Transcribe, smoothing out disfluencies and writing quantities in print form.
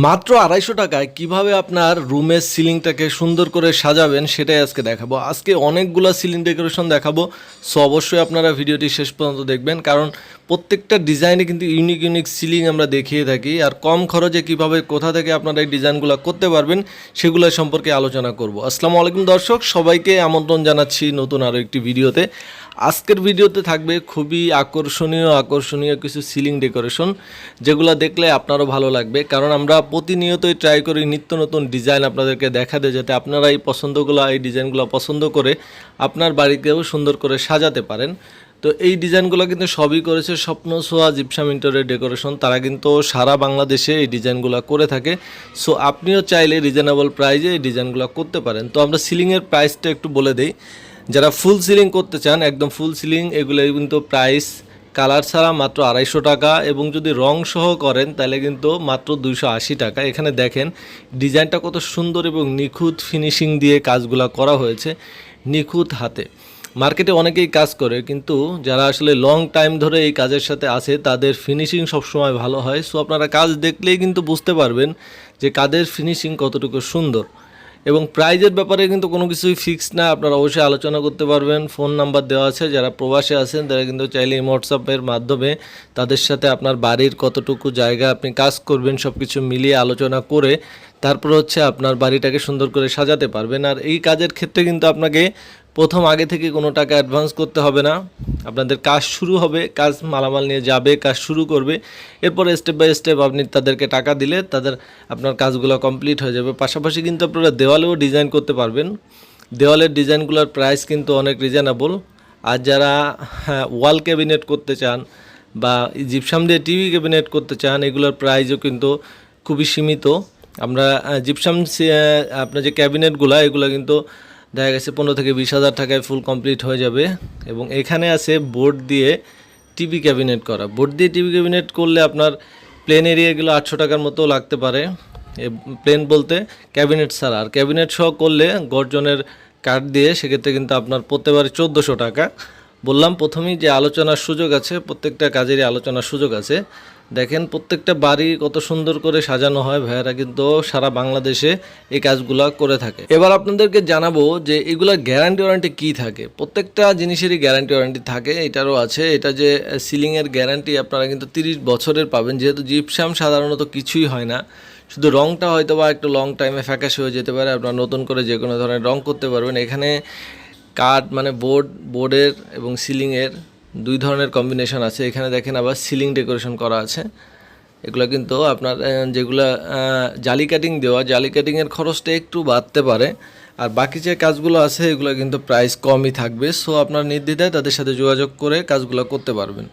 মাত্র ২৫০ টাকায় কিভাবে আপনার রুমের সিলিংটাকে সুন্দর করে সাজাবেন সেটাই আজকে দেখাবো। আজকে অনেকগুলো সিলিং ডেকোরেশন দেখাবো। সো অবশ্যই আপনারা ভিডিওটি শেষ পর্যন্ত দেখবেন, কারণ প্রত্যেকটা ডিজাইনে কিন্তু ইউনিক ইউনিক সিলিং আমরা দেখিয়ে থাকি। আর কম খরচে কিভাবে কোথা থেকে আপনারা এই ডিজাইনগুলো করতে পারবেন সেগুলো সম্পর্কে আলোচনা করব। আসসালামু আলাইকুম দর্শক, সবাইকে আমন্ত্রণ জানাচ্ছি নতুন আরও একটি ভিডিওতে। আজকের ভিডিওতে থাকবে খুবই আকর্ষণীয় কিছু সিলিং ডেকোরেশন, যেগুলো দেখলে আপনারও ভালো লাগবে, কারণ আমরা প্রতিনিয়তই ট্রাই করি নিত্য নতুন ডিজাইন আপনাদেরকে দেখাতে, যাতে আপনারা এই ডিজাইনগুলো পছন্দ করে আপনার বাড়িকেও সুন্দর করে সাজাতে পারেন। তো এই ডিজাইনগুলো কিন্তু সবই করেছে স্বপ্ন ছোঁয়া জিপসাম ইন্টেরিয়র ডেকোরেশন। তারা কিন্তু সারা বাংলাদেশে এই ডিজাইনগুলো করে থাকে। সো আপনিও চাইলে রিজনেবল প্রাইসে এই ডিজাইনগুলো করতে পারেন। তো আমরা সিলিংয়ের প্রাইসটা একটু বলে দিই। যারা ফুল সিলিং করতে চান, একদম ফুল সিলিং, এগুলো কিন্তু প্রাইস কালার ছাড়া মাত্র ২৫০ টাকা, এবং যদি রং সহ করেন তাহলে কিন্তু মাত্র ২৮০ টাকা। এখানে দেখেন ডিজাইনটা কত সুন্দর এবং নিখুঁত ফিনিশিং দিয়ে কাজগুলো করা হয়েছে, নিখুঁত হাতে। মার্কেটে অনেকেই কাজ করে, কিন্তু যারা আসলে লং টাইম ধরে এই কাজের সাথে আছে তাদের ফিনিশিং সবসময় ভালো হয়। সো আপনারা কাজ দেখলেই কিন্তু বুঝতে পারবেন যে কাজের ফিনিশিং কতটুকু সুন্দর। এবং প্রাইজের ব্যাপারে কিন্তু কোনো কিছুই ফিক্স না, আপনারা অবশ্যই আলোচনা করতে পারবেন। ফোন নাম্বার দেওয়া আছে, যারা প্রবাসে আছেন তারা কিন্তু চাইলে হোয়াটসঅ্যাপের মাধ্যমে তাদের সাথে আপনার বাড়ির কতটুকু জায়গা আপনি কাজ করবেন সব কিছু মিলিয়ে আলোচনা করে তারপর আপনার বাড়িটাকে সুন্দর করে সাজাতে পারবেন। আর এই কাজের ক্ষেত্রে কিন্তু আপনাকে প্রথম আগে থেকে কোনো টাকা অ্যাডভান্স করতে হবে না। আপনাদের কাজ শুরু হবে, কাজ মালামাল নিয়ে যাবে, কাজ শুরু করবে, এরপরে স্টেপ বাই স্টেপ আপনি তাদেরকে টাকা দিলে আপনার কাজগুলো কমপ্লিট হয়ে যাবে। পাশাপাশি কিন্তু আপনারা দেওয়ালেও ডিজাইন করতে পারবেন। দেওয়ালের ডিজাইনগুলোর প্রাইস কিন্তু অনেক রিজনেবল। আর যারা ওয়াল ক্যাবিনেট করতে চান বা জিপসাম দিয়ে টিভি ক্যাবিনেট করতে চান, এগুলোর প্রাইসও কিন্তু খুবই সীমিত। আমরা জিপসাম আপনার যে ক্যাবিনেটগুলো, এগুলো কিন্তু দেখা গেছে ১৫ থেকে ২০ হাজার টাকায় ফুল কমপ্লিট হয়ে যাবে। এবং এখানে আছে বোর্ড দিয়ে টিভি ক্যাবিনেট করা। বোর্ড দিয়ে টিভি ক্যাবিনেট করলে আপনার প্লেন এরিয়াগুলো ৮০০ টাকার মতো লাগতে পারে। প্লেন বলতে ক্যাবিনেট ছাড়া, আর ক্যাবিনেট সহ করলে গর্জনের কাঠ দিয়ে সেক্ষেত্রে কিন্তু আপনার পড়তে পারে ১৪০০ টাকা। বললাম প্রথমেই যে আলোচনার সুযোগ আছে, প্রত্যেকটা কাজেরই আলোচনার সুযোগ আছে। দেখেন প্রত্যেকটা বাড়ি কত সুন্দর করে সাজানো হয়, ভাইয়ারা কিন্তু সারা বাংলাদেশে এই কাজগুলো করে থাকে। এবার আপনাদেরকে জানাবো যে এগুলোর গ্যারান্টি ওয়ারেন্টি কী থাকে। প্রত্যেকটা জিনিসেরই গ্যারান্টি ওয়ারেন্টি থাকে, এটারও আছে। এটা যে সিলিংয়ের গ্যারান্টি আপনারা কিন্তু ৩০ বছরের পাবেন, যেহেতু জিপসাম সাধারণত কিছুই হয় না, শুধু রঙটা হয়তো বা একটু লং টাইমে ফ্যাকাশে হয়ে যেতে পারে। আপনারা নতুন করে যে কোনো ধরনের রং করতে পারবেন। এখানে কাঠ মানে বোর্ডের এবং সিলিংয়ের দুই ধরনের কম্বিনেশন আছে। এখানে দেখেন আবার সিলিং ডেকোরেশন করা আছে। এগুলো কিন্তু আপনার যেগুলো জালি কাটিং দেওয়া, জালি কাটিংয়ের খরচটা একটু বাড়তে পারে, আর বাকি যে কাজগুলো আছে এগুলো কিন্তু প্রাইস কমই থাকবে। সো আপনার নির্দ্বিধায় তাদের সাথে যোগাযোগ করে কাজগুলো করতে পারবেন।